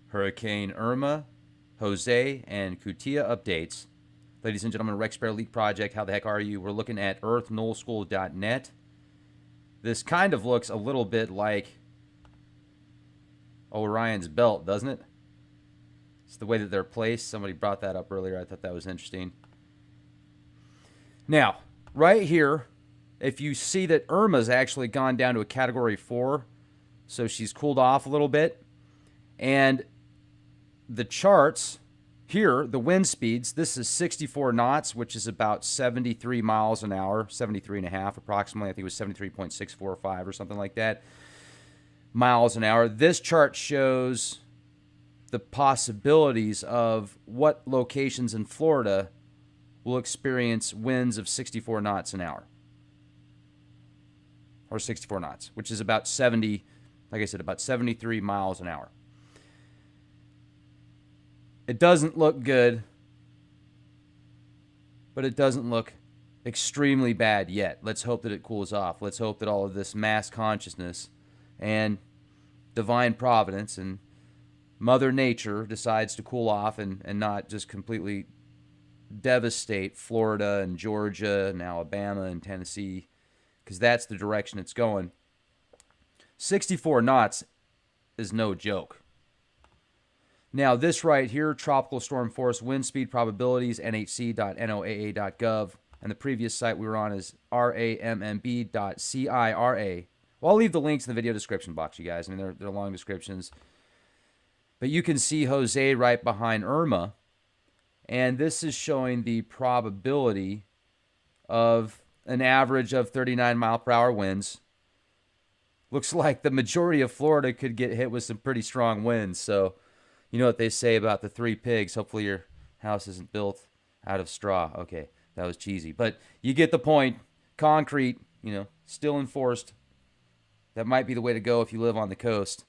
Hurricane Irma, Jose, and Kutia updates. Ladies and gentlemen, Rex Bear Elite Project, how the heck are you? We're looking at earthnullschool.net. This kind of looks a little bit like Orion's belt, doesn't it? It's the way that they're placed. Somebody brought that up earlier. I thought that was interesting. Now, right here, if you see that Irma's actually gone down to a Category 4, so she's cooled off a little bit. And the charts here, the wind speeds, this is 64 knots, which is about 73 miles an hour, 73 and a half approximately. I think it was 73.645 or something like that, miles an hour. This chart shows the possibilities of what locations in Florida will experience winds of 64 knots an hour. Or 64 knots, which is about 70, like I said, about 73 miles an hour. It doesn't look good, but it doesn't look extremely bad yet. Let's hope that it cools off. Let's hope that all of this mass consciousness and divine providence and Mother Nature decides to cool off and not just completely devastate Florida and Georgia and Alabama and Tennessee, because that's the direction it's going. 64 knots is no joke. Now, this right here, tropical storm force wind speed probabilities, nhc.noaa.gov, and the previous site we were on is rammb.cira. Well, I'll leave the links in the video description box, you guys. I mean, they're long descriptions. But you can see Jose right behind Irma, and this is showing the probability of an average of 39 mile per hour winds. Looks like the majority of Florida could get hit with some pretty strong winds. So, you know what they say about the three pigs. Hopefully your house isn't built out of straw. Okay, that was cheesy. But you get the point. Concrete, still enforced. That might be the way to go if you live on the coast.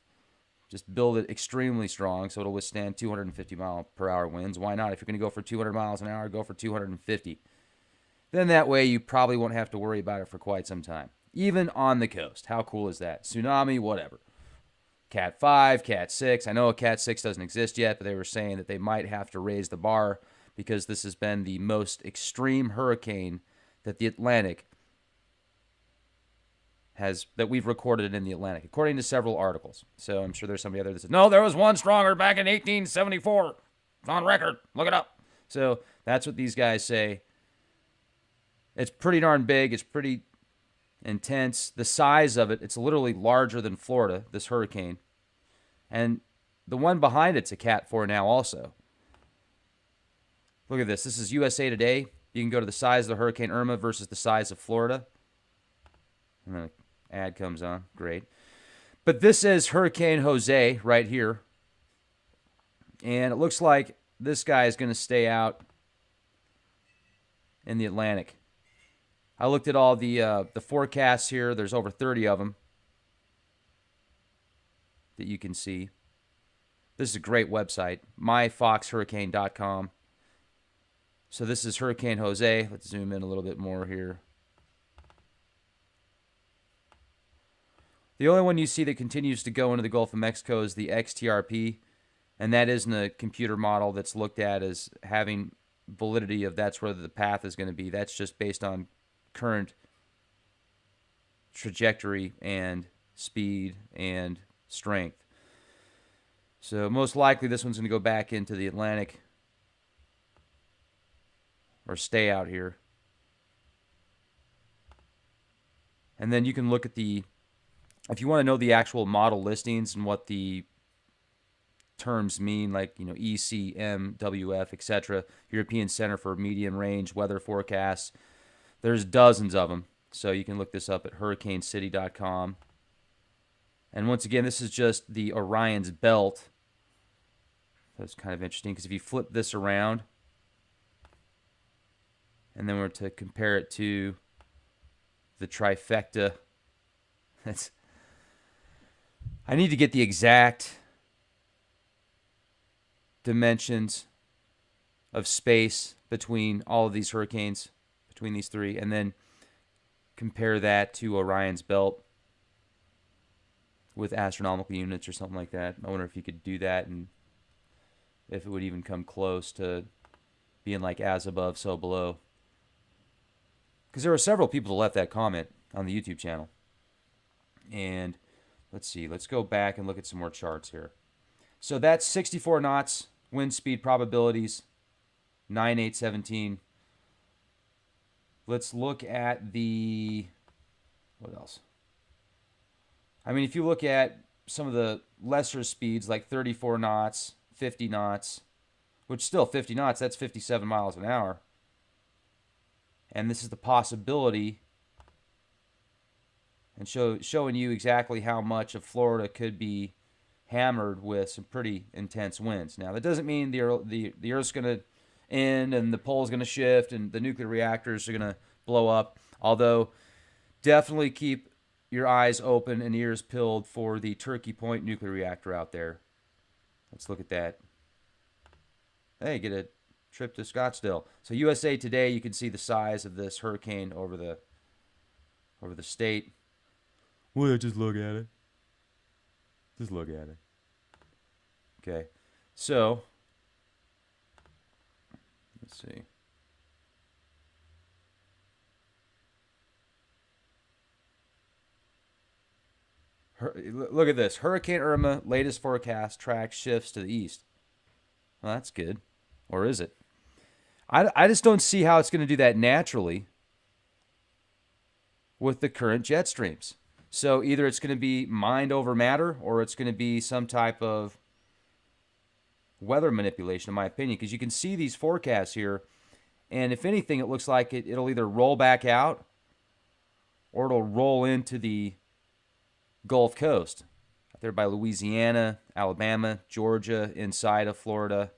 Just build it extremely strong so it'll withstand 250 mile per hour winds. Why not? If you're going to go for 200 miles an hour, go for 250. Then that way you probably won't have to worry about it for quite some time. Even on the coast. How cool is that? Tsunami, whatever. Cat 5, Cat 6. I know a Cat 6 doesn't exist yet, but they were saying that they might have to raise the bar because this has been the most extreme hurricane that the Atlantic that we've recorded in the Atlantic, according to several articles. So I'm sure there's somebody out there that says, no, there was one stronger back in 1874. It's on record. Look it up. So that's what these guys say. It's pretty darn big. It's pretty intense. The size of it, it's literally larger than Florida, this hurricane. And the one behind it's a Cat 4 now also. Look at this. This is USA Today. You can go to the size of the Hurricane Irma versus the size of Florida. And then an ad comes on. Great. But this is Hurricane Jose right here. And it looks like this guy is going to stay out in the Atlantic. I looked at all the forecasts here. There's over 30 of them that you can see. This is a great website, myfoxhurricane.com. So this is Hurricane Jose. Let's zoom in a little bit more here. The only one you see that continues to go into the Gulf of Mexico is the XTRP, and that isn't a computer model that's looked at as having validity of that's where the path is going to be. That's just based on current trajectory and speed and strength. So most likely this one's going to go back into the Atlantic or stay out here. And then you can look at if you want to know the actual model listings and what the terms mean, like, ECM, WF, etc., European Center for Medium Range Weather Forecasts, there's dozens of them. So you can look this up at hurricanecity.com. And once again, this is just the Orion's belt. That's kind of interesting because if you flip this around and then we're to compare it to the trifecta, I need to get the exact dimensions of space between all of these hurricanes, between these three, and then compare that to Orion's belt with astronomical units or something like that. I wonder if you could do that and if it would even come close to being like as above, so below. Because there were several people that left that comment on the YouTube channel. And let's see, let's go back and look at some more charts here. So that's 64 knots, wind speed probabilities, 9/8/17. Let's look at the, what else? I mean, if you look at some of the lesser speeds, like 34 knots, 50 knots, which still 50 knots, that's 57 miles an hour. And this is the possibility, and showing you exactly how much of Florida could be hammered with some pretty intense winds. Now, that doesn't mean the Earth's going to end and the pole's going to shift and the nuclear reactors are going to blow up. Although, definitely keep your eyes open and ears peeled for the Turkey Point nuclear reactor out there. Let's look at that. Hey, get a trip to Scottsdale. So USA Today, you can see the size of this hurricane over the state. Well, just look at it. Just look at it. Okay, so let's see. Look at this. Hurricane Irma, latest forecast, track shifts to the east. Well, that's good. Or is it? I just don't see how it's going to do that naturally with the current jet streams. So either it's going to be mind over matter or it's going to be some type of weather manipulation, in my opinion, because you can see these forecasts here. And if anything, it looks like it'll either roll back out or it'll roll into the Gulf Coast, out there by Louisiana, Alabama, Georgia, inside of Florida.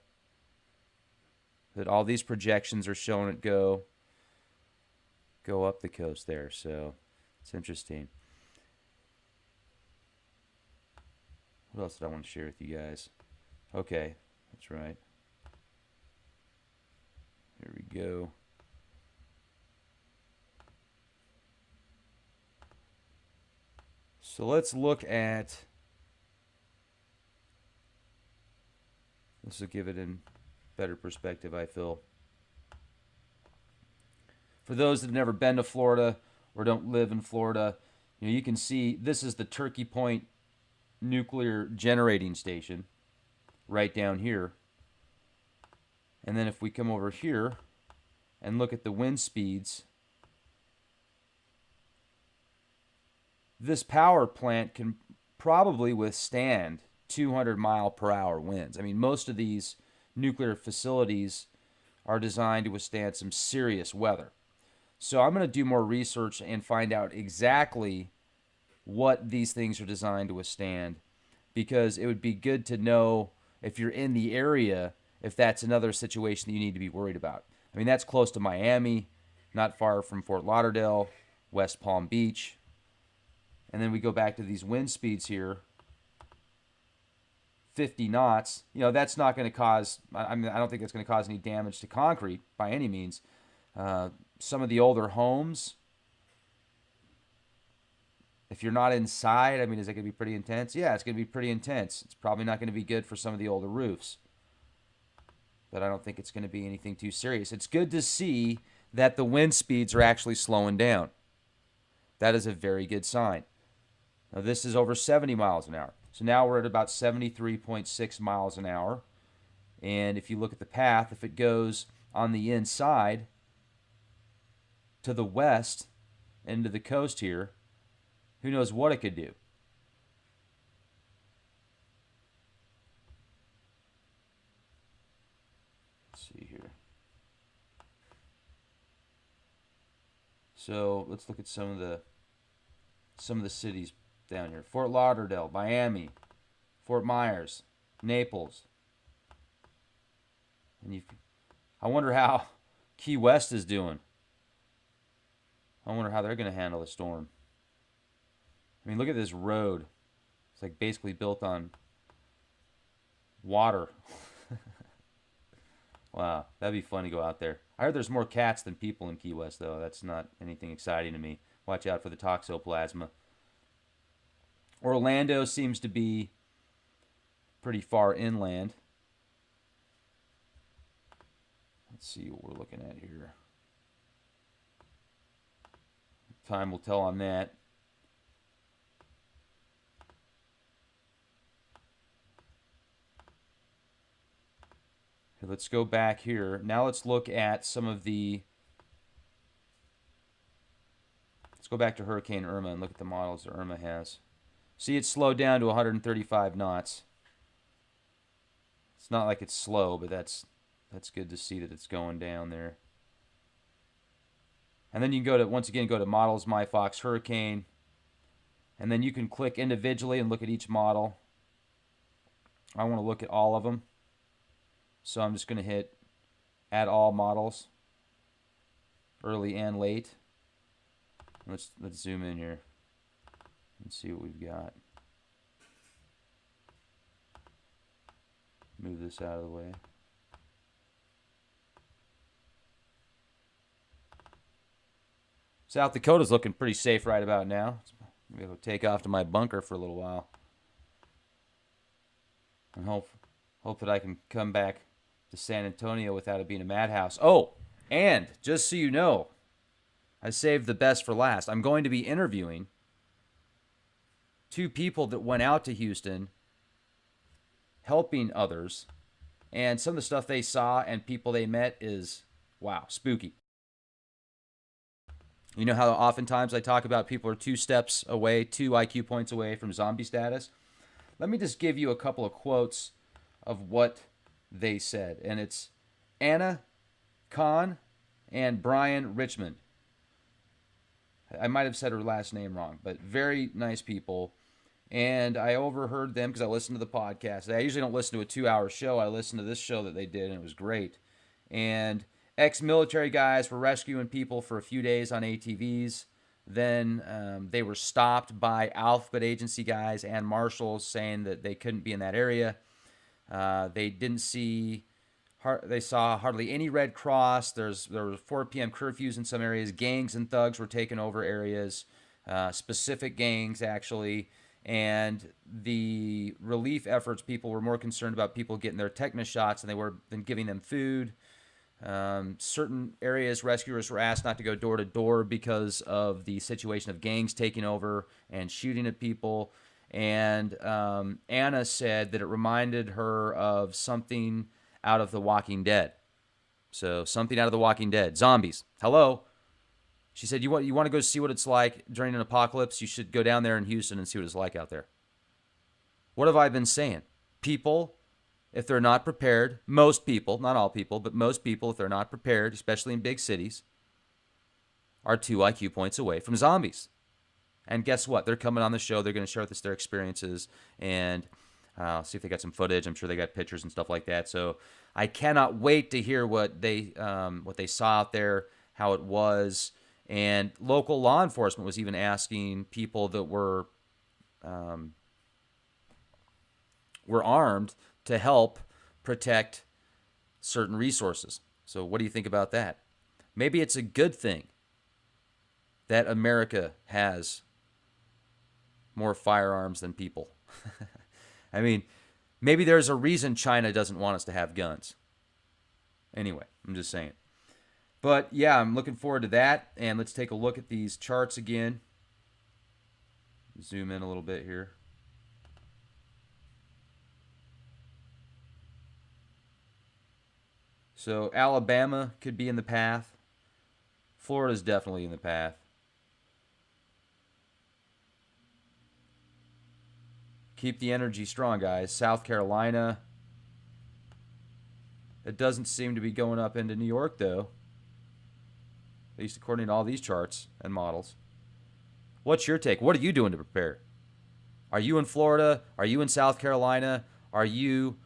That all these projections are showing it go up the coast there. So it's interesting. What else did I want to share with you guys? Okay, that's right. Here we go. So let's look at, this will give it in better perspective, I feel. For those that have never been to Florida or don't live in Florida, you can see this is the Turkey Point nuclear generating station right down here. And then if we come over here and look at the wind speeds, this power plant can probably withstand 200-mile-per-hour winds. I mean, most of these nuclear facilities are designed to withstand some serious weather. So I'm going to do more research and find out exactly what these things are designed to withstand, because it would be good to know if you're in the area, if that's another situation that you need to be worried about. I mean, that's close to Miami, not far from Fort Lauderdale, West Palm Beach. And then we go back to these wind speeds here, 50 knots. That's not going to cause, I don't think that's going to cause any damage to concrete by any means. Some of the older homes, if you're not inside, I mean, is it going to be pretty intense? Yeah, it's going to be pretty intense. It's probably not going to be good for some of the older roofs. But I don't think it's going to be anything too serious. It's good to see that the wind speeds are actually slowing down. That is a very good sign. Now, this is over 70 miles an hour. So now we're at about 73.6 miles an hour. And if you look at the path, if it goes on the inside to the west into the coast here, who knows what it could do. Let's see here. So let's look at some of the cities down here. Fort Lauderdale, Miami, Fort Myers, Naples. And I wonder how Key West is doing. I wonder how they're going to handle the storm. I mean, look at this road. It's like basically built on water. Wow, that'd be fun to go out there. I heard there's more cats than people in Key West, though. That's not anything exciting to me. Watch out for the toxoplasma. Orlando seems to be pretty far inland. Let's see what we're looking at here. Time will tell on that. Okay, let's go back here. Now let's look at some of the... Let's go back to Hurricane Irma and look at the models that Irma has. See, it's slowed down to 135 knots. It's not like it's slow, but that's good to see that it's going down there. And then you can go to, once again, go to Models, My Fox Hurricane. And then you can click individually and look at each model. I want to look at all of them. So I'm just going to hit Add All Models, early and late. Let's zoom in here and see what we've got. Move this out of the way. South Dakota's looking pretty safe right about now. Maybe I'll take off to my bunker for a little while. And hope that I can come back to San Antonio without it being a madhouse. Oh, and just so you know, I saved the best for last. I'm going to be interviewing 2 people that went out to Houston helping others. And some of the stuff they saw and people they met is, wow, spooky. You know how oftentimes I talk about people are 2 steps away, 2 IQ points away from zombie status? Let me just give you a couple of quotes of what they said. And it's Anna Kahn and Brian Richmond. I might have said her last name wrong, but very nice people. And I overheard them because I listened to the podcast. I usually don't listen to a 2-hour show. I listened to this show that they did, and it was great. And ex-military guys were rescuing people for a few days on ATVs. Then they were stopped by alphabet agency guys and marshals saying that they couldn't be in that area. They saw hardly any Red Cross. There were 4 p.m. curfews in some areas. Gangs and thugs were taking over areas, specific gangs actually. And the relief efforts, people were more concerned about people getting their tetanus shots than giving them food. Certain areas, rescuers were asked not to go door to door because of the situation of gangs taking over and shooting at people. And Anna said that it reminded her of something out of The Walking Dead. So something out of The Walking Dead. Zombies. Hello. She said, you want to go see what it's like during an apocalypse? You should go down there in Houston and see what it's like out there. What have I been saying? People, if they're not prepared, most people, not all people, but most people, if they're not prepared, especially in big cities, are 2 IQ points away from zombies. And guess what? They're coming on the show. They're going to share with us their experiences and see if they got some footage. I'm sure they got pictures and stuff like that. So I cannot wait to hear what they saw out there, how it was. And local law enforcement was even asking people that were armed to help protect certain resources. So what do you think about that? Maybe it's a good thing that America has more firearms than people. I mean, maybe there's a reason China doesn't want us to have guns. Anyway, I'm just saying. But yeah, I'm looking forward to that. And let's take a look at these charts again. Zoom in a little bit here. So Alabama could be in the path. Florida's definitely in the path. Keep the energy strong, guys. South Carolina. It doesn't seem to be going up into New York, though. At least according to all these charts and models. What's your take? What are you doing to prepare? Are you in Florida? Are you in South Carolina? Are you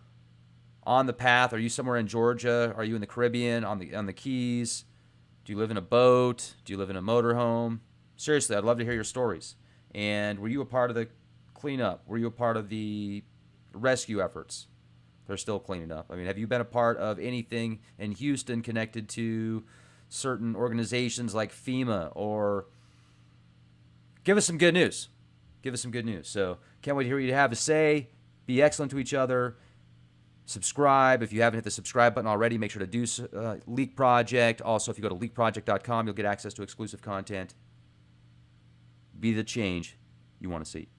on the path? Are you somewhere in Georgia? Are you in the Caribbean, on the Keys? Do you live in a boat? Do you live in a motorhome? Seriously, I'd love to hear your stories. And were you a part of the cleanup? Were you a part of the rescue efforts? They're still cleaning up. I mean, have you been a part of anything in Houston connected to certain organizations like FEMA? Or give us some good news. Give us some good news. So can't wait to hear what you have to say. Be excellent to each other. Subscribe. If you haven't hit the subscribe button already, make sure to do so. Leak Project. Also, if you go to leakproject.com, you'll get access to exclusive content. Be the change you want to see.